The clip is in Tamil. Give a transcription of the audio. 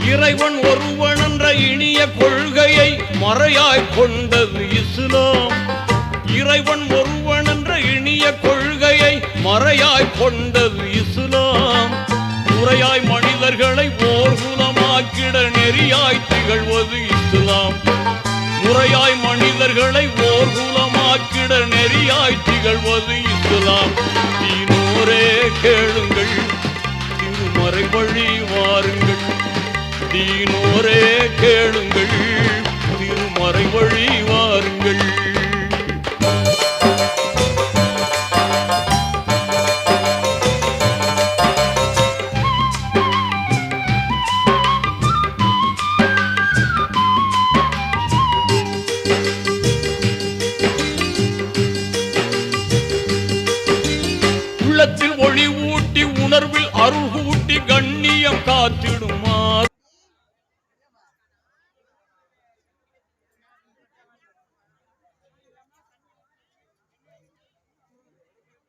இறைவன் ஒருவன் என்ற இனிய கொள்கையை மறையாய் கொண்டது இஸ்லாம். இறைவன் ஒருவன் என்ற இனிய கொள்கையை மறையாய் கொண்டது இஸ்லாம். முறையாய் மனிதர்களை ஓர்குலமாக்கிட நெறியாய் திகழ்வது இஸ்லாம். முறையாய் மனிதர்களை ஓர்குலமாக்கிட நெறியாய் திகழ்வது இஸ்லாம். தீனோரே கேளுங்கள், திருமறை வழி வாருங்கள். தீனோரே கேளுங்கள்,